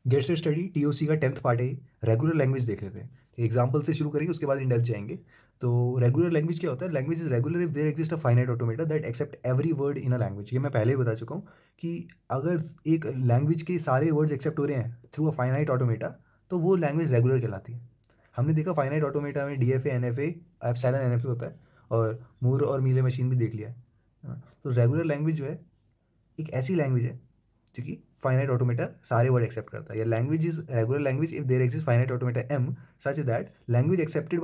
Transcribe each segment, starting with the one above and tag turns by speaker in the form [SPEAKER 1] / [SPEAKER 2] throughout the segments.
[SPEAKER 1] Gate से study TOC का 10th part है। रेगुलर लैंग्वेज देख लेते हैं। एग्जाम्पल से शुरू करेंगे, उसके बाद इन डेप्थ जाएंगे। तो रेगुलर लैंग्वेज क्या होता है? Language is regular if there exist a finite automata that accept every word in a language. ये मैं पहले ही बता चुका हूँ कि अगर एक लैंग्वेज के सारे वर्ड्स एक्सेप्ट हो रहे हैं थ्रू अ फाइनाइट ऑटोमेटा, तो वो लैंग्वेज रेगुलर कहलाती है। हमने देखा फाइनाइट ऑटोमेटा में डीएफए, एनएफए, एप्सिलॉन एनएफए होता है, और मूर और मीले मशीन भी देख लिया है। हाँ, तो रेगुलर लैंग्वेज जो है एक ऐसी लैंग्वेज है जो कि फाइनाइट ऑटोमेटा सारे वर्ड एक्सेप्ट करता है। या language is regular language if there exist finite automata M such that language accepted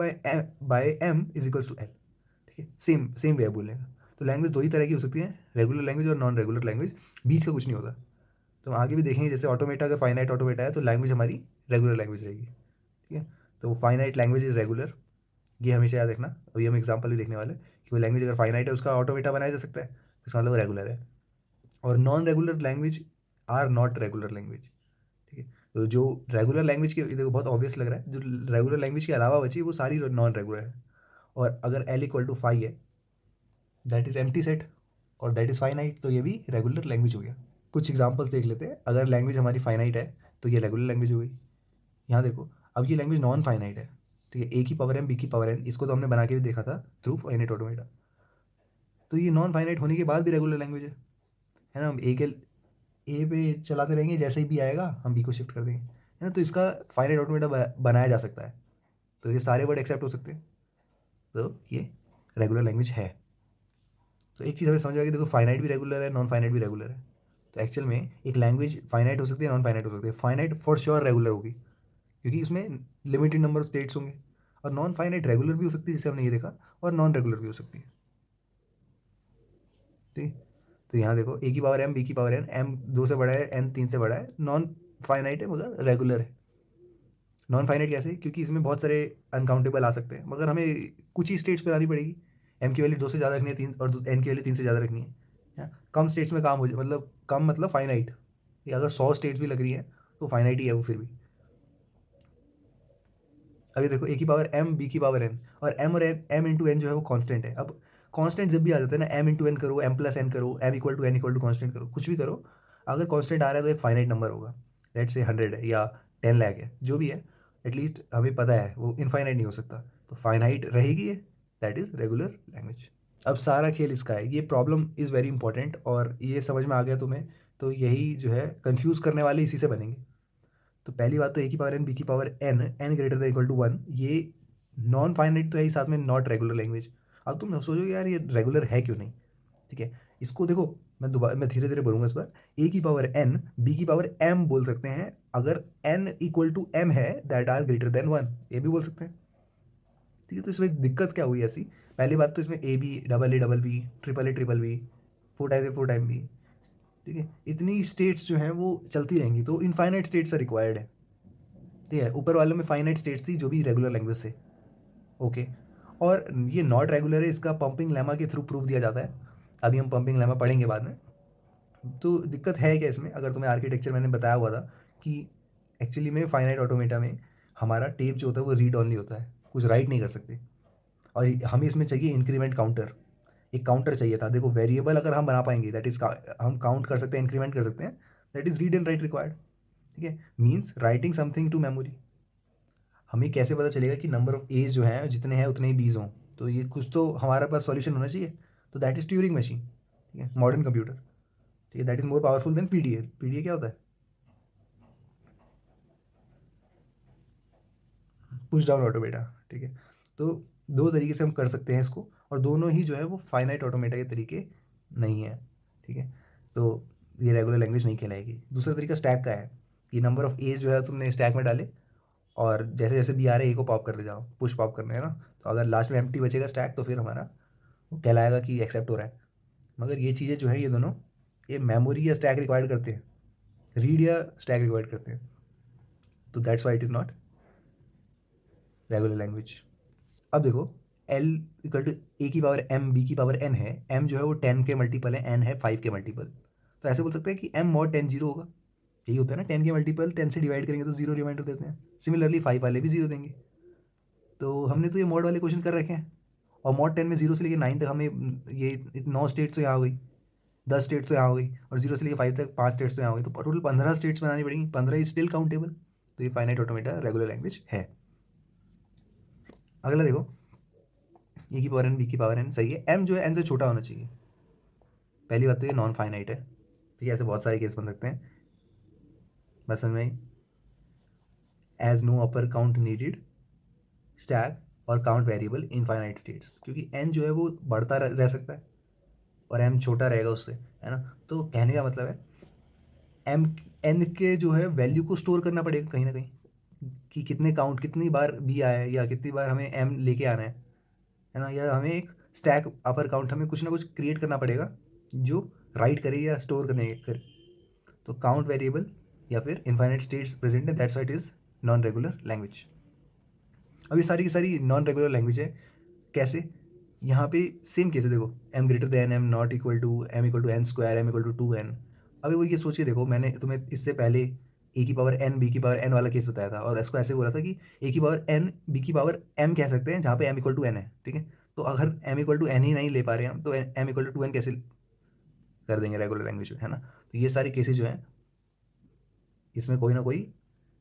[SPEAKER 1] by M is equals to L. ठीक है, सेम सेम वे बोलने का। तो लैंग्वेज दो ही तरह की हो सकती है, रेगुलर लैंग्वेज और नॉन रेगुलर लैंग्वेज। बीच का कुछ नहीं होता। तो हम आगे भी देखेंगे, जैसे ऑटोमेटा अगर फाइनाइट ऑटोमेटा है तो लैंग्वेज हमारी रेगुलर लैंग्वेज रहेगी। ठीक है, तो फाइनाइट लैंग्वेज इज रेगुलर, ये हमेशा याद रखना। अभी हम एग्जाम्पल भी देखने वाले हैं कि कोई लैंग्वेज अगर फाइनाइट है उसका ऑटोमेटा बनाया जा सकता है, तो इसका मतलब रेगुलर है। और non regular language are not regular language. ठीक है, तो जो रेगुलर लैंग्वेज के, देखो बहुत ऑब्वियस लग रहा है, जो रेगुलर लैंग्वेज के अलावा बची वो सारी नॉन रेगुलर है। और अगर एल इक्वल टू फाइव है, दैट इज एम्प्टी सेट, और दैट इज फाइनाइट, तो ये भी रेगुलर लैंग्वेज हो गया। कुछ एग्जांपल्स देख लेते हैं। अगर लैंग्वेज हमारी फाइनाइट है तो ये रेगुलर लैंग्वेज हो गई। यहाँ देखो, अब ये लैंग्वेज नॉन फाइनाइट है। ठीक है, ए की पावर एम, बी की पावर एन, इसको तो हमने बना के भी देखा था थ्रू फाइनाइट ऑटोमेटा। तो ये नॉन फाइनाइट होने के बाद भी रेगुलर लैंग्वेज है ना। हम ए के ए पे चलाते रहेंगे, जैसे ही बी आएगा हम बी को शिफ्ट कर देंगे, है ना। तो इसका फाइनाइट ऑटोमेटा बनाया जा सकता है, तो ये सारे वर्ड एक्सेप्ट हो सकते हैं। तो ये रेगुलर लैंग्वेज है। तो एक चीज़ हमें समझ आ गई, देखो फाइनाइट भी रेगुलर है, नॉन फाइनाइट भी रेगुलर है। तो एक्चुअल में एक लैंग्वेज फाइनाइट हो सकती है, नॉन फाइनाइट हो सकती है। फाइनाइट फॉर श्योर रेगुलर होगी, क्योंकि उसमें लिमिटेड नंबर ऑफ स्टेट्स होंगे। और नॉन फाइनाइट रेगुलर भी हो सकती है, जैसे हमने ये देखा, और नॉन रेगुलर भी हो सकती है। ठीक, तो यहाँ देखो, ए की पावर एम, बी की पावर एन, एम दो से बड़ा है, एन तीन से बड़ा है, नॉन फाइनाइट है मगर रेगुलर है। नॉन फाइनाइट कैसे? क्योंकि इसमें बहुत सारे अनकाउंटेबल आ सकते हैं, मगर हमें कुछ ही स्टेट्स पे लानी पड़ेगी। एम की वैल्यू दो से ज़्यादा रखनी है, तीन, और एन की वैल्यू तीन से ज़्यादा रखनी है। कम स्टेट्स में काम हो जाए, मतलब कम मतलब फाइनाइट। ये अगर 100 स्टेट्स भी लग रही हैं तो फाइनाइट ही है वो फिर भी। अभी देखो, ए की पावर एम, बी की पावर एन, और एम और एन, एम इंटू एन जो है वो कांस्टेंट है। अब कांस्टेंट जब भी आ जाता है ना, एम इंटू एन करो, एम प्लस एन करो, M equal to N equal to constant करो, कुछ भी करो, अगर कांस्टेंट आ रहा है तो एक फाइनाइट नंबर होगा। लेट से 100 है या 10 लाख है, जो भी है, एटलीस्ट हमें पता है वो इनफाइनाइट नहीं हो सकता। तो फाइनाइट रहेगी ये, दैट इज रेगुलर लैंग्वेज। अब सारा खेल इसका है। ये प्रॉब्लम इज़ वेरी इंपॉर्टेंट, और ये समझ में आ गया तुम्हें, तो यही जो है कंफ्यूज करने वाले इसी से बनेंगे। तो पहली बात तो ए की पावर एन, बी की power N, N greater than equal to one, ये नॉन फाइनाइट तो है ही, साथ में नॉट रेगुलर लैंग्वेज। अब तुम सोचोगे यार ये रेगुलर है क्यों नहीं? ठीक है, इसको देखो, मैं धीरे धीरे बोलूँगा इस बार। ए की पावर एन, बी की पावर एम बोल सकते हैं, अगर एन इक्वल टू एम है, that are greater than one, ये भी बोल सकते हैं। ठीक है, तो इसमें दिक्कत क्या हुई ऐसी? पहली बात तो इसमें A double B, triple B, four time B. ठीक है, इतनी स्टेट्स जो हैं वो चलती रहेंगी, तो इनफाइनाइट स्टेट्स रिक्वायर्ड है। ठीक है, ऊपर वाले में फाइनाइट स्टेट्स थी जो भी रेगुलर लैंग्वेज थे। ओके, और ये नॉट रेगुलर है, इसका पंपिंग लेमा के थ्रू प्रूफ दिया जाता है। अभी हम पंपिंग लेमा पढ़ेंगे बाद में। तो दिक्कत है क्या इसमें? अगर तुम्हें आर्किटेक्चर मैंने बताया हुआ था कि एक्चुअली में फाइनाइट ऑटोमेटा में हमारा टेप जो होता है वो रीड ऑनली होता है, कुछ राइट नहीं कर सकते। और हमें इसमें चाहिए इंक्रीमेंट काउंटर, एक काउंटर चाहिए था। देखो, वेरिएबल अगर हम बना पाएंगे, दैट इज हम काउंट कर सकते हैं, इंक्रीमेंट कर सकते हैं, that is read and write required. ठीक है, means writing something to memory. हमें कैसे पता चलेगा कि नंबर ऑफ एज जो है जितने हैं उतने ही बीज हों? तो ये कुछ तो हमारे पास सॉल्यूशन होना चाहिए। तो दैट इज ट्यूरिंग मशीन। ठीक है, मॉडर्न कंप्यूटर। ठीक है, that is more powerful than PDA. PDA क्या होता है? Push down automata. ठीक है, तो दो तरीके से हम कर सकते हैं इसको, और दोनों ही जो है वो फाइनाइट ऑटोमेटा के तरीके नहीं है। ठीक है, तो ये रेगुलर लैंग्वेज नहीं कहलाएगी। दूसरा तरीका स्टैक का है कि नंबर ऑफ एज जो है तुमने स्टैक में डाले, और जैसे जैसे बी आ रहे ए को पॉप करते जाओ, पुश पॉप करना है ना। तो अगर लास्ट में एम्प्टी बचेगा स्टैक, तो फिर हमारा वो कहलाएगा कि एक्सेप्ट हो रहा है। मगर ये चीज़ें जो है ये दोनों, ये मेमोरी या स्टैक रिक्वायर्ड करते हैं, रीड या स्टैक रिक्वायर्ड करते हैं। तो that's why it is not regular language. अब देखो, एल इक्वल टू ए की पावर एम, बी की पावर एन है। एम जो है वो 10 के मल्टीपल है, एन है 5 के मल्टीपल। तो ऐसे बोल सकते हैं कि एम मॉड 10 जीरो होगा। यही होता है ना, 10 के मल्टीपल 10 से डिवाइड करेंगे तो जीरो रिमाइंडर देते हैं। सिमिलरली 5 वाले भी जीरो देंगे। तो हमने तो ये मॉड वाले क्वेश्चन कर रखे हैं, और मॉड 10 में जीरो से लेकर 9 तक हमें ये 9 स्टेट तो यहाँ हो गई। 10 स्टेट्स तो यहाँ हो गई, और 0 से लेकर 5 तक 5 स्टेट्स तो यहाँ हो गई, तो टोटल 15 स्टेट्स बनानी पड़ेंगी। 15 इज स्टिल काउंटेबल, तो ये फाइनाइट ऑटोमेटा रेगुलर लैंग्वेज है। अगला देखो, ए की पावर एन बी की पावर एन, सही है। एम जो है एन से छोटा होना चाहिए। पहली बात तो ये नॉन फाइनाइट है, ठीक है। ऐसे बहुत सारे केस बन सकते हैं, बस समझ में, एज नो अपर काउंट नीडेड, स्टैक और काउंट वेरिएबल इनफाइनाइट स्टेट्स, क्योंकि एन जो है वो बढ़ता रह सकता है और एम छोटा रहेगा उससे, है ना। तो कहने का मतलब है एम एन के जो है वैल्यू को स्टोर करना पड़ेगा कहीं ना कहीं, कि कितने काउंट, कितनी बार बी आया है, या कितनी बार हमें एम लेके आना है ना, या हमें एक स्टैक अपर काउंट हमें कुछ ना कुछ क्रिएट करना पड़ेगा जो राइट करे या स्टोर करने करे। तो काउंट वेरिएबल या फिर इनफाइनाइट स्टेट्स प्रेजेंट है, that's why it is non regular language. अब ये सारी की सारी नॉन रेगुलर लैंग्वेज है। कैसे? यहाँ पे सेम केस है, देखो M greater than M not equal to M equal to N square M equal to 2n। अभी वो ये सोच के देखो, मैंने तुम्हें इससे पहले ए की पावर एन बी की पावर एन वाला केस बताया था, और इसको ऐसे बोला था कि ए की पावर एन बी की पावर एम कह सकते हैं जहाँ पे एम इक्वल टू एन है, ठीक है। तो अगर एम इक्वल टू एन ही नहीं ले पा रहे हैं हम, तो एम इक्वल टू 2n कैसे कर देंगे रेगुलर लैंग्वेज में, है ना। तो ये सारे केसेज जो हैं, इसमें कोई ना कोई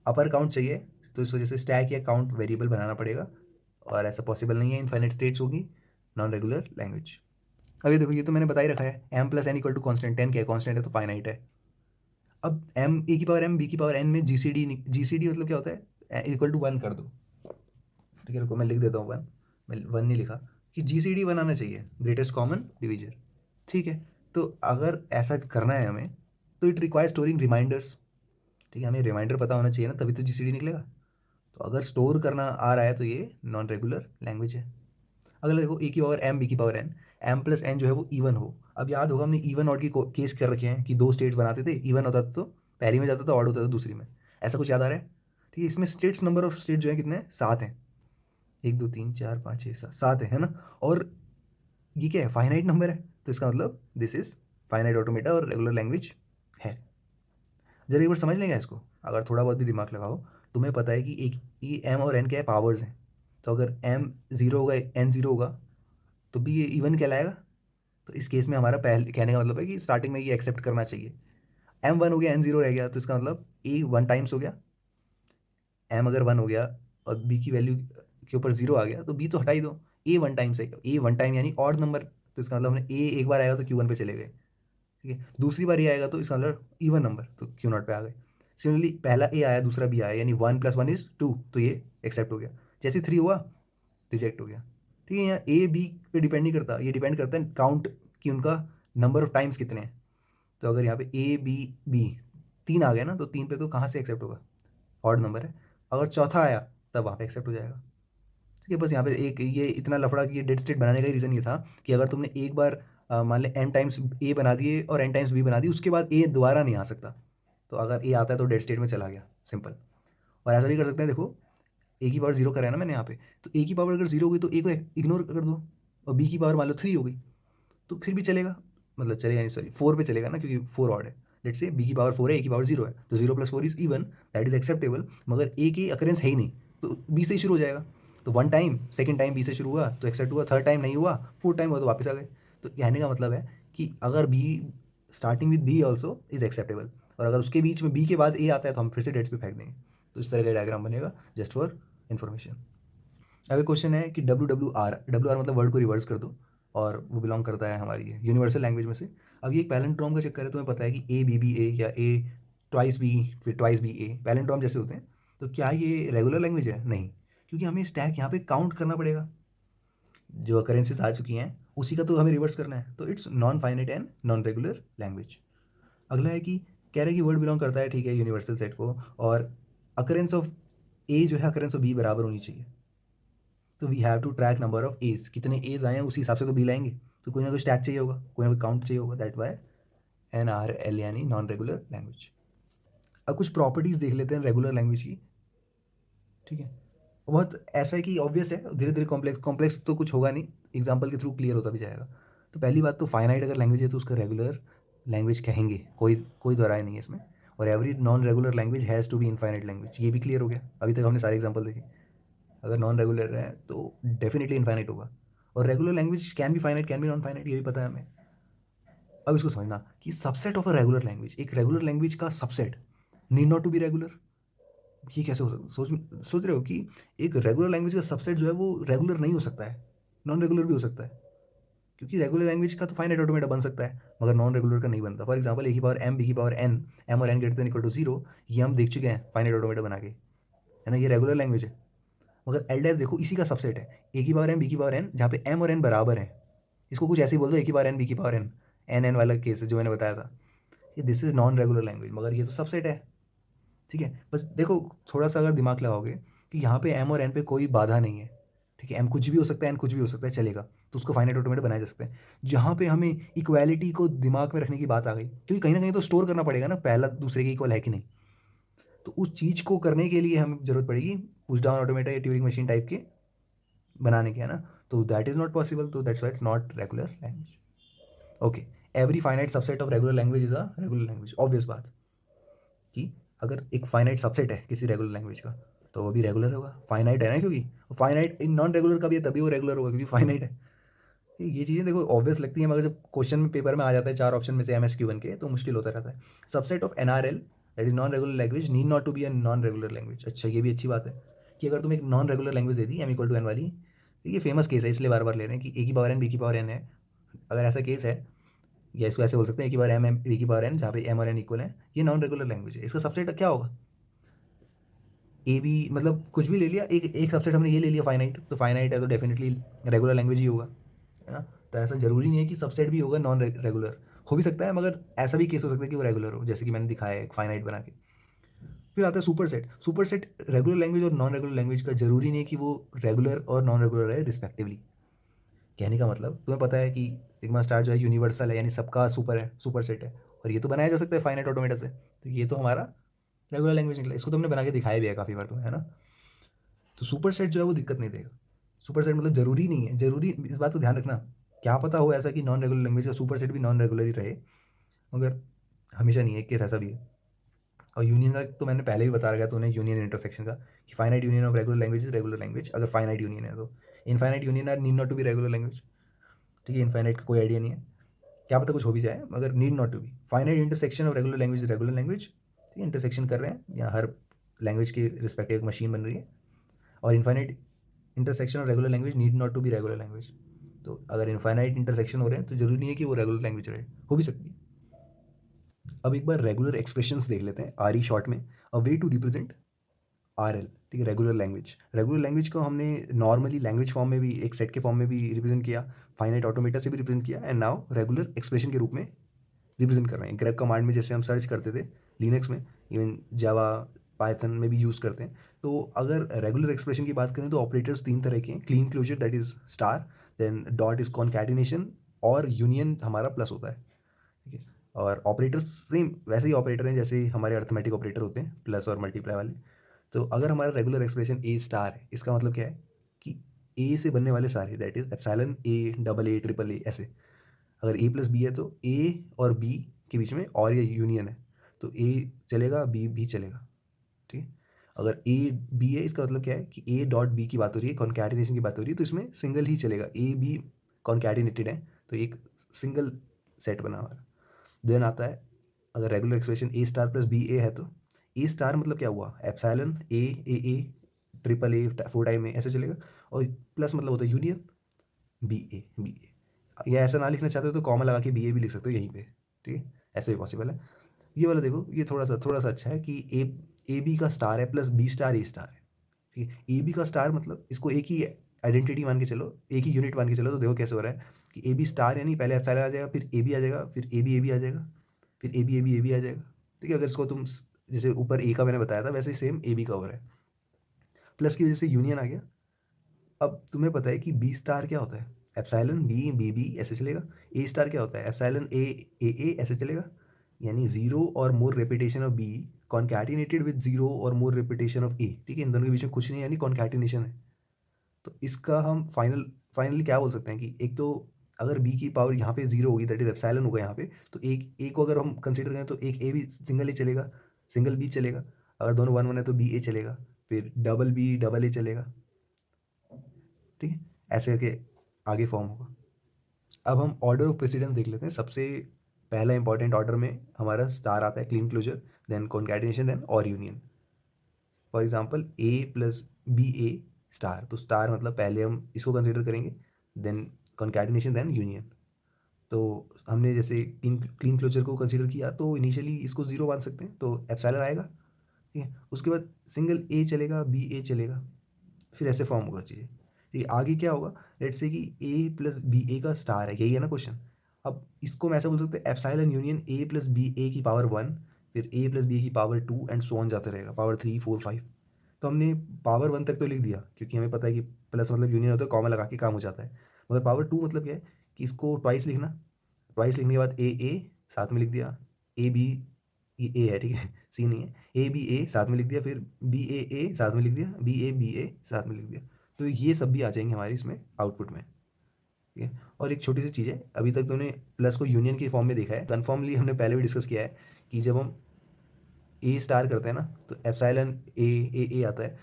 [SPEAKER 1] अपर काउंट चाहिए, तो इस वजह से स्टैक या काउंट वेरिएबल बनाना पड़ेगा, और ऐसा पॉसिबल नहीं है, इनफाइनाइट स्टेट्स होगी नॉन रेगुलर लैंग्वेज। अभी देखो, ये तो मैंने बता ही रखा है, M plus N equal to constant, ten क्या है, कॉन्स्टेंट है तो फाइनाइट है। अब एम ए की पावर एम बी की पावर एन में जी सी डी मतलब क्या होता है, इक्वल टू 1 कर दो, ठीक है। रुको मैं लिख देता हूँ 1, मैं 1 नहीं लिखा, कि जी सी डी बनाना चाहिए, ग्रेटेस्ट कॉमन डिवीजर, ठीक है। तो अगर ऐसा करना है हमें, तो इट रिक्वायर स्टोरिंग रिमाइंडर्स, ठीक है। हमें रिमाइंडर पता होना चाहिए ना, तभी तो जी सी डी निकलेगा। तो अगर स्टोर करना आ रहा है तो ये नॉन रेगुलर लैंग्वेज है। अगला देखो, ए की पावर एम बी की power N, M plus N जो है वो इवन हो। अब याद होगा हमने इवन ऑड की केस कर रखे हैं, कि दो स्टेट्स बनाते थे, इवन होता था तो पहली में जाता था, ऑड होता था दूसरी में, ऐसा कुछ याद आ रहा है, ठीक है। इसमें स्टेट्स, नंबर ऑफ स्टेट जो है कितने हैं, 7 हैं, 1 2 3 4 5 6 7, 7 है ना। और ये क्या है, फाइनाइट नंबर है, तो इसका मतलब दिस इज फाइनाइट ऑटोमेटा और रेगुलर लैंग्वेज है। जरा एक बार समझ लेंगे इसको, अगर थोड़ा बहुत भी दिमाग लगाओ। तुम्हें पता है कि एक ये एम और एन क्या है, पावर्स हैं। तो अगर एम जीरो होगा, एन जीरो होगा, तो भी ये इवन कहलाएगा। तो इस केस में हमारा पहले कहने का मतलब है कि स्टार्टिंग में ये एक्सेप्ट करना चाहिए। एम वन हो गया, एन जीरो रह गया, तो इसका मतलब ए 1 टाइम्स हो गया। एम अगर 1 हो गया और बी की वैल्यू के ऊपर 0 आ गया, तो बी तो हटा ही दो। ए 1 टाइम्स है, ए 1 टाइम यानी ऑड नंबर, तो इसका मतलब हमने ए एक बार आएगा तो क्यू वन पे चले गए, ठीक है। दूसरी बार ये आएगा तो इसका मतलब इवन नंबर, तो क्यू नॉट पे आ गए। सिमिलरली पहला ए आया, दूसरा बी आया, यानी 1 + 1 = 2, तो ये एक्सेप्ट हो गया। जैसे 3 हुआ, रिजेक्ट हो गया, ठीक है। यहाँ ए बी पे डिपेंड नहीं करता, ये डिपेंड करता है काउंट, कि उनका नंबर ऑफ टाइम्स कितने हैं। तो अगर यहाँ पे ए बी बी 3 आ गया ना, तो 3 पे तो कहाँ से एक्सेप्ट होगा, ऑड नंबर है। अगर चौथा आया तब वहाँ पे एक्सेप्ट हो जाएगा, ठीक है। बस यहाँ पे एक ये इतना लफड़ा, कि ये डेड स्टेट बनाने का ही रीज़न ये था कि अगर तुमने एक बार मान लें एन टाइम्स ए बना दिए और एन टाइम्स बी बना दी, उसके बाद ए दोबारा नहीं आ सकता। तो अगर ए आता है तो डेड स्टेट में चला गया, सिंपल। और ऐसा भी कर सकते हैं, देखो ए की पावर 0 करा है ना मैंने यहाँ पे, तो ए की पावर अगर 0 हो गई तो ए को इग्नोर कर दो, और बी की पावर मान लो 3 हो गई, तो फिर भी चलेगा, मतलब चलेगा नहीं, सॉरी 4 पे चलेगा ना, क्योंकि 4 ऑड है। लेट्स से बी की पावर 4 है, ए की पावर 0 है, तो 0 + 4 = इवन, दैट इज एक्सेप्टेबल। मगर ए की अकरेंस है ही नहीं, तो बी से ही शुरू हो जाएगा। तो 1 टाइम, सेकंड टाइम बी से शुरू हुआ तो एक्सेप्ट हुआ, थर्ड टाइम नहीं हुआ, फोर्थ टाइम हुआ तो वापस आ गए। तो कहने का मतलब है कि अगर B starting with B also is acceptable, और अगर उसके बीच में बी के बाद ए आता है तो हम फिर से डेट्स पे फेंक देंगे। तो इस तरह का डायग्राम बनेगा, जस्ट फॉर इन्फॉर्मेशन। अब एक क्वेश्चन है कि डब्ल्यू आर मतलब वर्ड को रिवर्स कर दो, और वो बिलोंग करता है हमारी यूनिवर्सल लैंग्वेज में से। अब ये एक पैलेंड्रोम का चक्कर है, तुम्हें पता है कि ए बी बी ए, या ए ट्वाइस बी फिर ट्वाइस बी ए, पैलेंड्रोम जैसे होते हैं। तो क्या ये रेगुलर लैंग्वेज है? नहीं, क्योंकि हमें स्टैक यहाँ पे काउंट करना पड़ेगा, जो अकरेंसेस आ चुकी हैं उसी का तो हमें रिवर्स करना है। तो it's non finite and non regular language. अगला है कि कह रहा है कि वर्ड बिलोंग करता है, ठीक है, यूनिवर्सल सेट को, और अकरेंस ऑफ ए जो है अकरेंस ऑफ बी बराबर होनी चाहिए। तो we have to track number of edge, कितने एज आए हैं उसी हिसाब से तो बी लाएंगे। तो कोई ना कोई स्टैक चाहिए होगा, कोई ना कोई काउंट चाहिए होगा, दैट वाई NRL यानी नॉन रेगुलर लैंग्वेज। अब कुछ प्रॉपर्टीज़ देख लेते हैं रेगुलर लैंग्वेज की, ठीक है। बहुत ऐसा है कि ऑब्वियस है, धीरे धीरे कॉम्प्लेक्स कॉम्प्लेक्स तो कुछ होगा नहीं, एग्जाम्पल के थ्रू क्लियर होता भी जाएगा। तो पहली बात तो फाइनाइट अगर लैंग्वेज है तो उसका रेगुलर लैंग्वेज कहेंगे, कोई कोई दोहराए नहीं है इसमें। और every non regular language has to be infinite language, ये भी क्लियर हो गया। अभी तक हमने सारे एग्जाम्पल देखे, अगर नॉन रेगुलर है तो डेफिनेटली इनफाइनाइट होगा। और regular language can be finite, can be non finite, ये भी पता है हमें। अब इसको समझना कि subset of a regular language, एक रेगुलर लैंग्वेज का subset need not to be regular. ये कैसे हो सकता, सोच रहे हो कि एक रेगुलर लैंग्वेज का सबसेट जो है वो रेगुलर नहीं हो सकता है, नॉन रेगुलर भी हो सकता है, क्योंकि रेगुलर लैंग्वेज का तो फाइनाइट ऑटोमेटा बन सकता है मगर नॉन रेगुलर का नहीं बनता। फॉर एग्जांपल ए की पावर एम, बी की पावर एन, एम और N greater than equal to zero, ये हम देख चुके हैं फाइनाइट ऑटोमेटा बना के, है ना, ये रेगुलर लैंग्वेज है। मगर एल डैश देखो इसी का सबसेट है, ए की पावर एम, बी की पावर एन, जहाँ पे एम और एन बराबर है। इसको कुछ ऐसे ही बोल दो, ए की पावर एन, बी की पावर एन, एन एन वाला केस है जो मैंने बताया था, ये this is non regular language, मगर ये तो सबसेट है। ठीक है, बस देखो थोड़ा सा अगर दिमाग लगाओगे कि यहाँ पे एम और एन पे कोई बाधा नहीं है, ठीक है, एम कुछ भी हो सकता है, एन कुछ भी हो सकता है, चलेगा, तो उसको फाइनाइट ऑटोमेटा बनाया जा सकता है। जहाँ पे हमें इक्वालिटी को दिमाग में रखने की बात आ गई, क्योंकि कहीं ना कहीं तो स्टोर करना पड़ेगा ना पहला दूसरे के इक्वल है कि नहीं, तो उस चीज़ को करने के लिए हमें जरूरत पड़ेगी पुश डाउन ऑटोमेटा या ट्यूरिंग मशीन टाइप के बनाने की, है ना, तो दैट इज नॉट पॉसिबल, तो that's why it's not regular language. Okay, every finite subset of regular language is a regular language, obvious बात कि अगर एक फाइनाइट सबसेट है किसी रेगुलर लैंग्वेज का तो वो भी रेगुलर होगा, फाइनाइट है ना, क्योंकि फाइनाइट इन नॉन रेगुलर का भी है तभी वो रेगुलर होगा क्योंकि फाइनाइट है। ये चीज़ें देखो ऑब्वियस लगती हैं मगर जब क्वेश्चन में पेपर में आ जाता है चार ऑप्शन में से MSQ बन के तो मुश्किल होता रहता है। Subset of NRL that is non regular language need not to be a non regular language. अच्छा, ये भी अच्छी बात है कि अगर तुम एक नॉन रेगुलर लैंग्वेज दे दी M इक्वल टू एन वाली, तो ये फेमस केस है इसलिए बार बार ले रहे हैं कि ए की पावर एन बी की पावर एन है, अगर ऐसा केस है या इसको ऐसे बोल सकते हैं ए की पावर एम एम बी की पावर एन जहाँ पे एम और एन इक्वल है, ये नॉन रेगुलर लैंग्वेज है। इसका सबसेट क्या होगा, ए बी, मतलब कुछ भी ले लिया, एक एक सबसेट हमने ये ले लिया फाइनाइट, तो फाइनाइट है तो डेफिनेटली रेगुलर लैंग्वेज ही होगा, है ना। तो ऐसा जरूरी नहीं है कि सबसेट भी होगा नॉन रेगुलर, हो भी सकता है मगर ऐसा भी केस हो सकता है कि वो रेगुलर हो, जैसे कि मैंने दिखाया है एक फाइनाइट बना के। फिर आता है super set. Super set regular language और नॉन रेगुलर लैंग्वेज का जरूरी नहीं है कि वो रेगुलर और नॉन रेगुलर है रिस्पेक्टिवली। कहने का मतलब तुम्हें पता है कि सिग्मा स्टार जो है यूनिवर्सल है, यानी सबका सुपर है, सुपर सेट है, और ये तो बनाया जा सकता है फाइनाइट ऑटोमेटा से, तो ये तो हमारा रेगुलर लैंग्वेज निकला, इसको तुमने बना के दिखाया भी है काफ़ी बार तुम्हें, है ना। तो सुपर सेट जो है वो दिक्कत नहीं देगा। सुपर सेट मतलब जरूरी नहीं है, जरूरी इस बात को ध्यान रखना, क्या पता हो ऐसा कि नॉन रेगुलर लैंग्वेज का सुपर सेट भी नॉन रेगुलर ही रहे, मगर हमेशा नहीं है, एक केस ऐसा भी है। और यूनियन का तो मैंने पहले भी बता रखा था उन्हें, यूनियन इंटरसेक्शन का, कि finite union of regular language is regular language, अगर फाइनाइट यूनियन है तो। Infinite union are need not to be regular language, ठीक है, इनफाइनाइट का कोई आइडिया नहीं है, क्या पता कुछ हो भी जाए, मगर need not to be. Finite intersection of regular language, ठीक है, इंटरसेक्शन कर रहे हैं या हर लैंग्वेज के रिस्पेक्टिव एक मशीन बन रही है। और infinite intersection of regular language need not to be regular language, तो अगर इनफाइनाइट इंटरसेक्शन हो रहे हैं तो जरूरी नहीं है कि वो रेगुलर लैंग्वेज रहे, हो भी सकती है। अब एक बार रेगुलर एक्सप्रेशंस देख लेते हैं, RE शॉर्ट में, अ वे टू रिप्रेजेंट RL, ठीक है, रेगुलर लैंग्वेज। रेगुलर लैंग्वेज को हमने नॉर्मली लैंग्वेज फॉर्म में भी, एक सेट के फॉर्म में भी रिप्रेजेंट किया, फाइनाइट ऑटोमेटा से भी रिप्रेजेंट किया, एंड नाउ रेगुलर एक्सप्रेशन के रूप में रिप्रेजेंट कर रहे हैं। ग्रेप कमांड में जैसे हम सर्च करते थे लिनक्स में, इवन जावा पाइथन में भी यूज़ करते हैं। तो अगर रेगुलर एक्सप्रेशन की बात करें तो ऑपरेटर्स तीन तरह के हैं, Kleene closure that is star, then dot is concatenation, और यूनियन हमारा प्लस होता है, ठीक है। और ऑपरेटर्स सेम वैसे ही ऑपरेटर हैं जैसे हमारे अर्थमेटिक ऑपरेटर होते हैं, प्लस और मल्टीप्लाई वाले। तो अगर हमारा रेगुलर एक्सप्रेशन ए स्टार है, इसका मतलब क्या है कि ए से बनने वाले सारे, that is epsilon A, double A, triple ए, ऐसे। अगर ए प्लस बी है तो ए और बी के बीच में और या यूनियन है तो ए चलेगा, बी भी चलेगा, ठीक है। अगर ए बी है इसका मतलब क्या है कि ए डॉट बी की बात हो रही है, कॉन्कैटिनेशन की बात हो रही है, तो इसमें सिंगल ही चलेगा, ए बी कॉन्कैटिनेटेड है तो एक सिंगल सेट बना हुआ है। देन आता है अगर regular expression a star plus b a है तो ए स्टार मतलब क्या हुआ, epsilon a, triple a, four time a, ऐसे चलेगा। और प्लस मतलब होता है यूनियन बी ए, या ऐसा ना लिखना चाहते हो तो कॉमा लगा के BA भी लिख सकते हो यहीं पे, ठीक है, ऐसे भी पॉसिबल है। ये वाला देखो, ये थोड़ा सा अच्छा है कि ए बी का स्टार है प्लस बी स्टार ए स्टार है, ठीक है। ए बी का स्टार मतलब इसको एक ही आइडेंटिटी मान के चलो, एक ही यूनिट मान के चलो, तो देखो कैसे हो रहा है कि ए बी स्टार यानी पहले एप्सिलॉन आ जाएगा, फिर ए बी आ जाएगा, फिर ए बी आ जाएगा, फिर ए बी आ जाएगा, ठीक है। अगर इसको तुम जैसे ऊपर ए का मैंने बताया था वैसे ही सेम ए बी का हो रहा है, प्लस की वजह से यूनियन आ गया। अब तुम्हें पता है कि बी स्टार क्या होता है, एप्सिलॉन बी ऐसे चलेगा। ए स्टार क्या होता है, एप्सिलॉन ए ऐसे चलेगा, यानी zero or more repetition of b concatenated with zero or more repetition of ए, ठीक है, इन दोनों के बीच में कुछ नहीं, यानी कॉन्कैटिनेशन है। तो इसका हम फाइनली क्या बोल सकते हैं कि एक तो अगर बी की पावर यहाँ पे जीरो होगी दैट इज एप्सिलॉन होगा यहाँ पे, तो एक ए को अगर हम कंसिडर करें तो एक ए भी सिंगल ए चलेगा, सिंगल बी चलेगा, अगर दोनों वन वन है तो बी ए चलेगा, फिर डबल बी डबल ए चलेगा, ठीक है, ऐसे करके आगे फॉर्म होगा। अब हम ऑर्डर ऑफ प्रेसिडेंस देख लेते हैं। सबसे पहला इंपॉर्टेंट ऑर्डर में हमारा स्टार आता है, Kleene closure, then concatenation, then or union. For example a plus b a star, तो स्टार मतलब पहले हम इसको कंसिडर करेंगे, देन कॉन्कैटिनेशन, देन यूनियन। तो हमने जैसे क्लीन क्लोजर को कंसिडर किया तो इनिशियली इसको जीरो मान सकते हैं, तो एप्सिलॉन आएगा, ठीक है। उसके बाद सिंगल ए चलेगा, बी ए चलेगा, फिर ऐसे फॉर्म होगा चीज़ें, ठीक है। आगे क्या होगा, लेट्स से कि ए प्लस बी ए का स्टार है, यही है ना क्वेश्चन। अब इसको हम ऐसा बोल सकते हैं epsilon union a plus b a की पावर 1, फिर ए प्लस बी ए की पावर 2 एंड सो ऑन जाता रहेगा, पावर 3 4 5। तो हमने पावर 1 तक तो लिख दिया क्योंकि हमें पता है कि प्लस मतलब यूनियन होता है, कॉमा लगा के काम हो जाता है। मगर पावर 2 मतलब क्या है कि इसको ट्वाइस लिखना, ट्वाइस लिखने के बाद ए साथ में लिख दिया, ए बी, ये ए है, ठीक है, सी नहीं है, ए बी ए साथ में लिख दिया, फिर बी ए साथ में लिख दिया, बी ए साथ में लिख दिया। तो ये सब भी आ जाएंगे हमारे इसमें आउटपुट में, ठीक है। और एक छोटी सी चीज़ है, अभी तक तुमने प्लस को यूनियन के फॉर्म में देखा है, कन्फर्मली हमने पहले भी डिस्कस किया है कि जब हम ए स्टार करते हैं ना तो एप्सिलॉन ए आता है,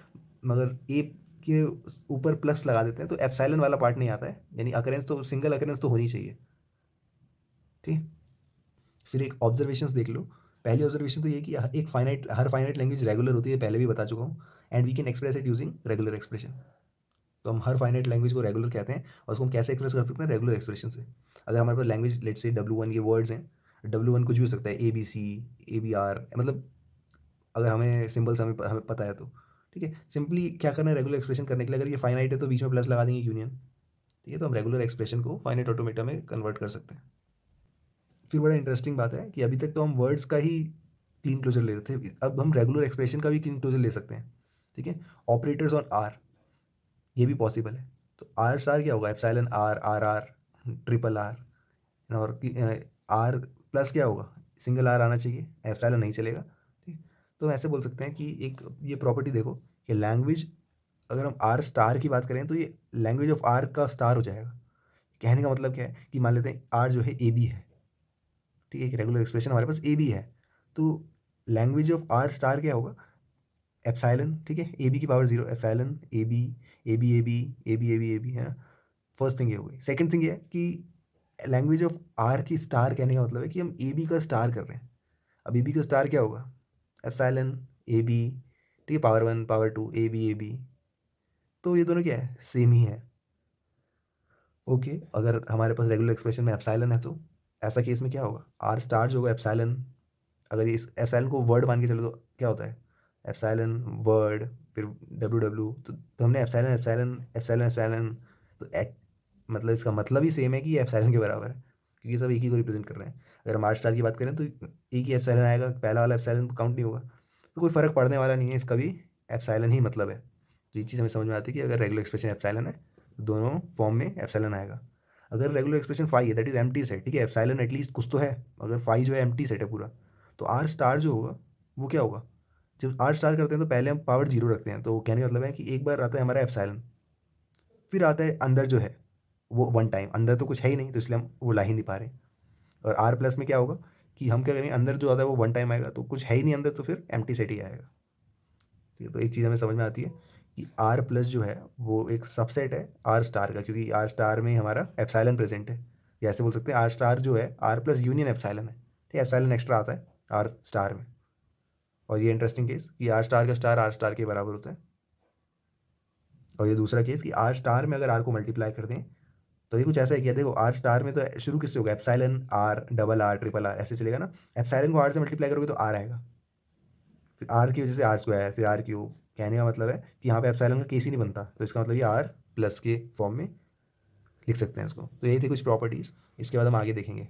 [SPEAKER 1] मगर ए के ऊपर प्लस लगा देते हैं तो एप्सिलॉन वाला पार्ट नहीं आता है, यानी अकरेंस तो सिंगल अकरेंस तो होनी चाहिए, ठीक। फिर एक ऑब्जर्वेशंस देख लो। पहली ऑब्जर्वेशन तो ये कि हर फाइनाइट लैंग्वेज रेगुलर होती है, पहले भी बता चुका हूँ, and we can express it using regular expression. तो हम हर फाइनाइट लैंग्वेज को रेगुलर कहते हैं और उसको हम कैसे एक्सप्रेस कर सकते हैं, रेगुलर एक्सप्रेशन से। अगर हमारे पास लैंग्वेज लेट्स से W1 ये वर्ड्स हैं, W1 कुछ भी हो सकता है, ABC, ABR, मतलब अगर हमें सिंबल्स हमें हमें पता है तो, ठीक है। सिंपली क्या करना है, रेगुलर एक्सप्रेशन करने के लिए अगर ये फाइनाइट है तो बीच में प्लस लगा देंगे, यूनियन, ठीक है। तो हम रेगुलर एक्सप्रेशन को फाइनाइट ऑटोमेटा में कन्वर्ट कर सकते हैं। फिर बड़ा इंटरेस्टिंग बात है कि अभी तक तो हम वर्ड्स का ही क्लीन क्लोजर ले रहे थे, अब हम रेगुलर एक्सप्रेशन का भी क्लीन क्लोजर ले सकते हैं, ठीक है। ऑपरेटर्स ऑन आर, ये भी पॉसिबल है। तो आर स्टार क्या होगा, epsilon R, R R, triple R, और आर प्लस क्या होगा, सिंगल आर आना चाहिए, एप्सिलॉन नहीं चलेगा, ठीक। तो ऐसे बोल सकते हैं कि एक ये प्रॉपर्टी देखो कि लैंग्वेज, अगर हम आर स्टार की बात करें तो ये लैंग्वेज ऑफ आर का स्टार हो जाएगा। कहने का मतलब क्या है कि मान लेते हैं आर जो है ए बी है, ठीक है, एक रेगुलर एक्सप्रेशन हमारे पास ए बी है, तो लैंग्वेज ऑफ आर स्टार क्या होगा, एप्सिलॉन, ठीक है, ए बी की power 0, epsilon A B A B A B A B A B A B, है ना। फर्स्ट थिंग ये हो गई। सेकंड थिंग ये है कि लैंग्वेज ऑफ आर की स्टार कहने का मतलब है कि हम ए बी का स्टार कर रहे हैं। अब ए बी का स्टार क्या होगा, एप्सिलॉन ए बी, ठीक है, पावर 1 पावर 2 ए बी। तो ये दोनों क्या है, सेम ही है, ओके। अगर हमारे पास रेगुलर एक्सप्रेशन में एप्सिलॉन है तो ऐसा केस में क्या होगा, आर स्टार जो होगा एप्सिलॉन, अगर इस एप्सिलॉन को वर्ड मान के चलो तो क्या होता है, एप्सिलॉन वर्ड, फिर तो हमने एप्सिलॉन एप्सिलॉन एप्सिलॉन एप्सिलॉन, तो मतलब इसका मतलब ही सेम है कि ये एप्सिलॉन के बराबर है, क्योंकि सब एक ही को रिप्रेजेंट कर रहे हैं। अगर हम आर स्टार की बात करें तो एक ही एप्सिलॉन आएगा, पहला वाला एप्सिलॉन तो काउंट नहीं होगा, तो कोई फ़र्क पड़ने वाला नहीं है, इसका भी एप्सिलॉन ही मतलब है। तो ये चीज़ हमें समझ में आती है कि अगर रेगुलर एक्सप्रेशन एप्सिलॉन है तो दोनों फॉर्म में एप्सिलॉन आएगा। अगर रेगुलर एक्सप्रेशन फाई है, दैट इज एम्प्टी सेट, ठीक है, एप्सिलॉन एटलीस्ट कुछ तो है, अगर फाई जो है एम्प्टी सेट है पूरा, तो आर स्टार जो होगा वो क्या होगा, जब आर स्टार करते हैं तो पहले हम पावर 0 रखते हैं, तो कहने का मतलब है कि एक बार आता है हमारा एप्सिलॉन, फिर आता है अंदर जो है वो 1 टाइम, अंदर तो कुछ है ही नहीं तो इसलिए हम वो ला ही नहीं पा रहे। और आर प्लस में क्या होगा कि हम क्या करेंगे, अंदर जो आता है वो 1 टाइम आएगा, तो कुछ है ही नहीं अंदर, तो फिर एम्प्टी सेट ही आएगा, ठीक है। तो एक चीज़ हमें समझ में आती है कि आर प्लस जो है वो एक सबसेट है आर स्टार का, क्योंकि आर स्टार में हमारा एप्सिलॉन प्रेजेंट है, या ऐसे बोल सकते हैं आर स्टार जो है आर प्लस यूनियन एप्सिलॉन है, ठीक है, एप्सिलॉन एक्स्ट्रा आता है आर स्टार में। और ये इंटरेस्टिंग केस कि आर स्टार का स्टार आर स्टार के बराबर होता है। और ये दूसरा केस कि आर स्टार में अगर आर को मल्टीप्लाई कर दें तो ये कुछ ऐसा है कि देखो आर स्टार में तो शुरू किससे होगा, epsilon R, double R, triple R, ऐसे चलेगा ना। एप्सिलॉन को आर से मल्टीप्लाई करोगे तो आर आएगा, फिर आर की वजह से आर स्क्वायर, फिर आर क्यूब। कहने का मतलब है कि यहाँ पे एप्सिलॉन का केस ही नहीं बनता, तो इसका मतलब ये आर प्लस के फॉर्म में लिख सकते हैं इसको। तो यही थी कुछ प्रॉपर्टीज़, इसके बाद हम आगे देखेंगे।